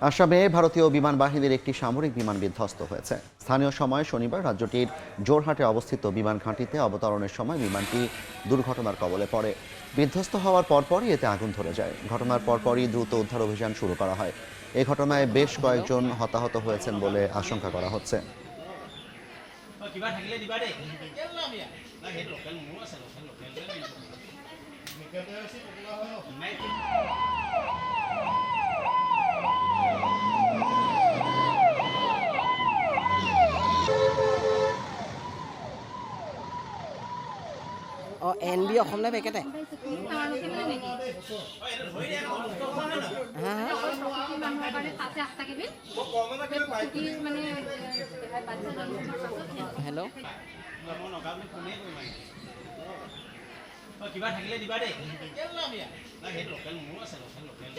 আসামে ভারতীয় বিমান বাহিনীর একটি সামরিক বিমান বিধ্বস্ত হয়েছে। স্থানীয় সময় শনিবার রাজ্যটির জোরহাটে অবস্থিত বিমান ঘাঁটিতে অবতরণের সময় বিমানটি দুর্ঘটনার কবলে পড়ে। বিধ্বস্ত হওয়ার পরপরই এতে আগুন ধরে যায়। ঘটনার পরপরই দ্রুত উদ্ধার অভিযান শুরু করা হয়। এই ঘটনায় বেশ কয়েকজন হতাহত হয়েছেন বলে আশঙ্কা করা হচ্ছে। NB অসম নে পেকেটে হেল্ল' কিবা থাকিলে দিবা দেই সেইটো লোকেল মোৰো আছে লোকেল